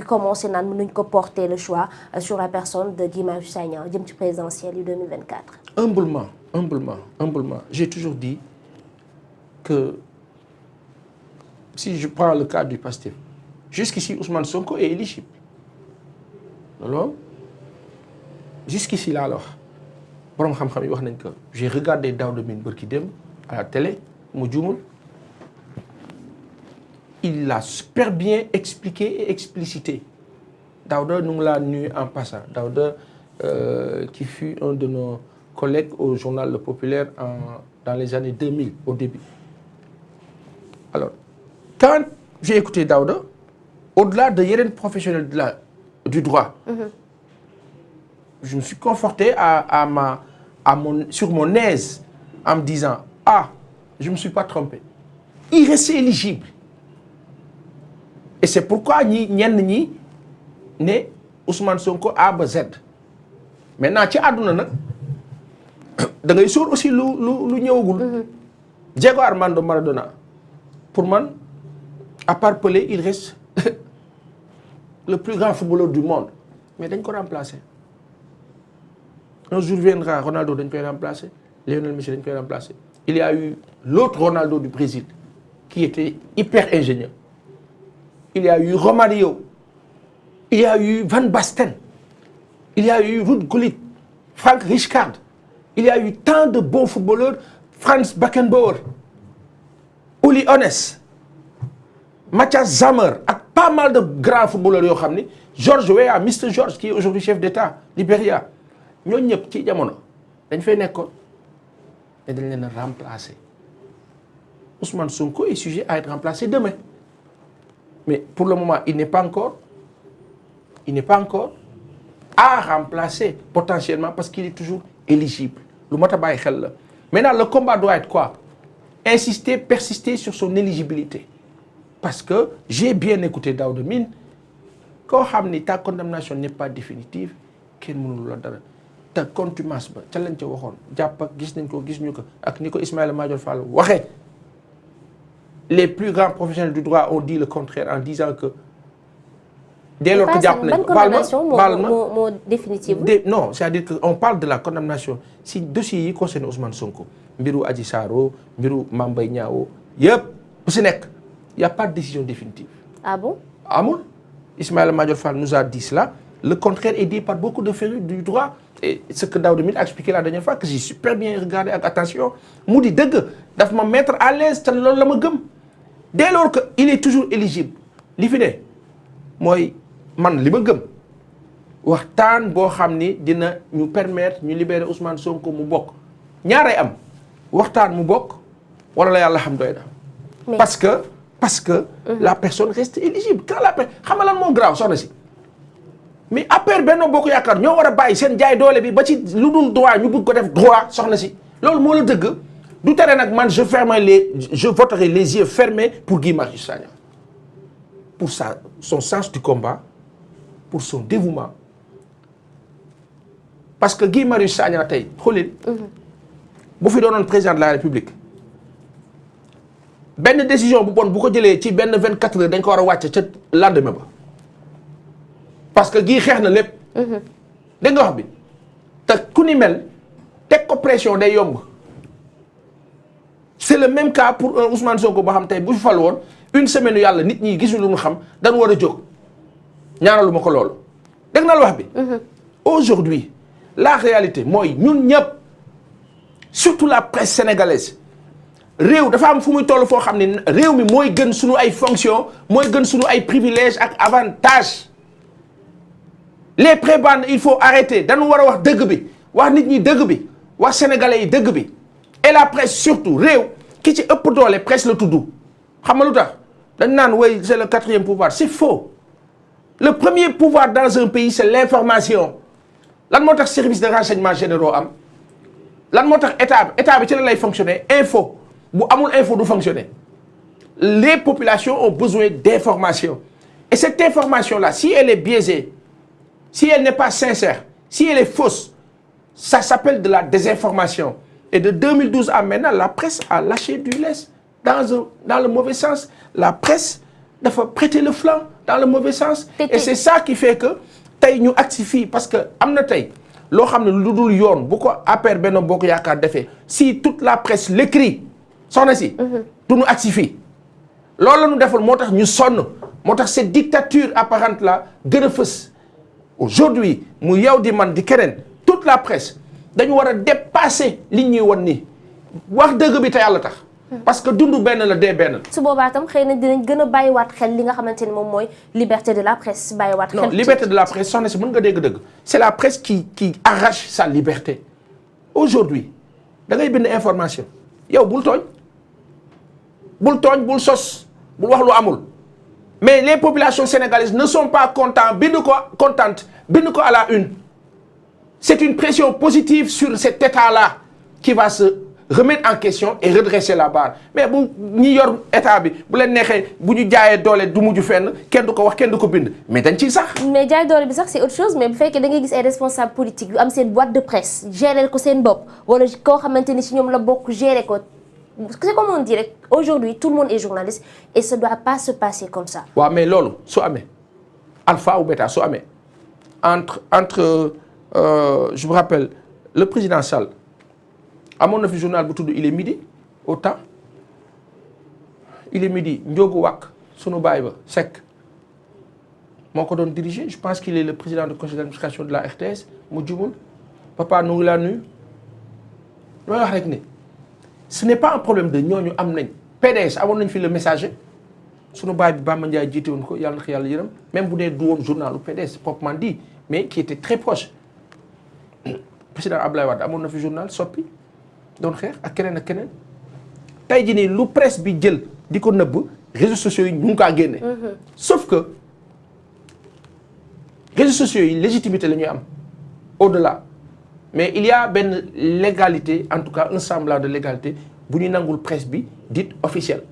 commencé naan mën nañu ko porter le choix sur la personne de Guy Marius Sagna jëm ci présidentielle yu 2024. Humblement, j'ai toujours dit que si je prends le cas du Pastef, jusqu'ici Ousmane Sonko est éligible. Alors, jusqu'ici là alors, borom xam-xam yi wax nañ ko. J'ai regardé Daouda Mine bërki dem à la télé mu juumul. Il l'a super bien expliqué et explicité. Daouda nous l'a nu en passant. Daouda qui fut un de nos collègues au journal Le Populaire dans les années 2000 au début. Alors, quand j'ai écouté Daouda, au-delà de yeneen professionnels du droit, je me suis conforté sur mon aise en me disant je ne me suis pas trompé. Il reste éligible. Et c'est pourquoi ñenn ñi ne Ousmane Sonko A ba Z. Maintenant ci àdduna nag da ngay sóor aussi lu ñëwagul. Diego Armando Maradona pour man à part Pelé il reste le plus grand footballeur du monde mais dañ ko remplacer. Un jour viendra Ronaldo dañ koy remplacer Lionel Messi dañ koy remplacer. Il y a eu l'autre Ronaldo du Brésil qui était hyper ingénieux. Il y a eu Romario, il y a eu Van Basten, il y a eu Ruud Gullit, Frank Rijkaard, il y a eu tant de bons footballeurs, Franz Beckenbauer, Uli Hoeneß, Matthias Sammer, ak pas mal de grands footballeurs yoo xam ni George Weah, Mr George qui est aujourd'hui chef d'État Libéria ñooñu ñëpp ci jamono dañ fay nekkoon mais dañ leen a remplacer. Ousmane Sonko est sujet à être remplacé demain. Mais pour le moment, il n'est pas encore à remplacer potentiellement parce qu'il est toujours éligible. Maintenant, le combat doit être quoi? Insister, persister sur son éligibilité. Parce que j'ai bien écouté Daouda Mine. Quand ta condamnation n'est pas définitive, kenn mënul la dara. Ta contumace ba ca lañ ca waxoon jàpp ak gis nañ ko gis ñu ko ak ni ko Ismaïla Madior Fall waxee. Les plus grands professionnels du droit ont dit le contraire en disant que dès lors que jàpp nañ ko définitive non c'est-à-dire que on parle de la condamnation si dossiers yi concerne Ousmane Sonko mbiru Adji Sarr mbiru Mame Mbaye Niang yëpp bu si nekk y a pas de décision définitive. Ah bon? Amul. Ismaïla Madior Fall nous a dit cela. Le contraire est dit par beaucoup de férus du droit. Et ce que Daouda Mine a expliqué la dernière fois que j'ai super bien regardé avec attention mu di dëgg daf ma mettre à l'aise te loolu la ma gëm. Dès lors que il est toujours éligible li fi ne mooy man li ma gëm waxtaan boo xam ni dina ñu permettre ñu libérer Ousmane Sonko mu bokk ñaaray am waxtaan mu bokk wala la yàlla xam doy na. parce que la personne reste éligible quand la personne xam nga lan moo grave soxna si mais après Benno Bokk Yaakaar ñoo war a bàyyi seen jaay doole bi ba ci lu dul droit ñu bëgg ko def droit soxna si loolu moo la dëgg. Du tere nag man je voterai les yeux fermés pour Guy Marius Sagna pour son sens du combat pour son dévouement parce que Guy Marius Sagna tey xoolil bu fi doonoon président de la République benn décision bu bon bu ko jëlee ci benn 24 heures dañ ko war a wàcce ca lendemain ba parce que Guy xeex na lépp dégg nga wax bi te ku ni mel teg ko pression day yomb. C'est le même cas pour un Ousmane Sonko boo xam tey bu fi fal woon une semaine yàlla nit ñi gisuñu lu mu xam dañu war a jóg ñaanalu ma ko loolu dégg na la wax bi. Aujourd'hui la réalité mooy ñun ñëpp surtout la presse sénégalaise réew dafa am fu muy toll foo xam ne réew mi mooy gën suñu ay fonctions mooy gën suñu ay privilèges ak avantages les prébendes il faut arrêter dañu war a wax dëgg bi wax nit ñi dëgg bi wax sénégalais yi dëgg bi. Et la presse surtout réew ki ci ëpp doole presse la tudd xam nga lu tax dañ naan way c'est le 4e pouvoir c'est faux le premier pouvoir dans un pays c'est l'information lan moo tax service de renseignement généraux am lan moo tax état bi ci la lay fonctionner info bu amul info du fonctionner les populations ont besoin d'information et cette information là si elle est biaisée si elle n'est pas sincère si elle est fausse ça s'appelle de la désinformation. Et de 2012 à maintenant, la presse a lâché du lest dans le mauvais sens. La presse dafa prêter le flanc dans le mauvais sens. Et c'est ça qui fait que tey ñu agsi fii parce que am na tey loo xam ne lu dul yoon bu ko APR Benno Bokk Yaakaar defee si toute la presse l'écrit soxna si. du ñu agsi fii. loolu la ñu defal moo tax ñu sonn moo tax cette dictature apparente là gën a fës aujourd'hui mu yow di man di keneen toute la presse dañu war a dépasser li ñuy won nii wax dëgg bi te yàlla tax. parce que dundu benn la dee benn. su boobaa tam xëy na dinañ gën a bàyyiwaat xel li nga xamante ni moom mooy liberté de la presse bàyyiwaat xel. non liberté de la presse soxna si mën nga dégg dëgg c'est la presse qui arrache sa liberté aujourd'hui da ngay bind information yow bul tooñ bul sos bul wax lu amul mais les populations sénégalaises ne sont pas contentes bind ko à la une c'est une pression positive sur cet état-là qui va se remettre en question et redresser la barre mais bu ñi yor état bi bu leen neexee bu ñu jaayee doole du mujj fenn kenn du ko wax kenn du ko bind mais dañ ciy sax. mais jaay doole bi sax c'est autre chose mais bu fekkee da ngay gis ay responsables politiques yu am seen boîte de presse gérer ko seen bopp wala koo xamante ni si ñoom la bokk gérer ko c'est comme on dit rek aujourd'hui tout le monde est journaliste et ça doit pas se passer comme ça. waaw mais loolu su amee alpha ou bêta su amee entre je me rappelle le président Sall. amoon na fi journal bu tudd il est midi au temps il est midi Ndiogu Wak sunu baay ba Seck moo ko doon diriger je pense qu'il est le président de conseil d'administration de la RTS mu jumul papa nu ngi laa nuyu damay wax rek ne ce n'est pas un problème de ñooñu am nañ PDS amoon nañ fi le messager sunu baay bi Bamba Ndiaye jiite woon ko yàlla na ko yàlla yërëm même bu dee du woon journalu PDS proprement dit mais qui était très proche président Abdoulaye Wade amoon na fi journal Soppi doon xeex ak keneen tey jii nii lu presse bi jël di ko nëbb réseaux sociaux yi ñu ngi kaa génne. sauf que réseaux sociaux yi légitimité la ñuy am au-delà mais il y a benn légalité en tout cas un semblant de légalité bu ñu nangul presse bi dite officielle.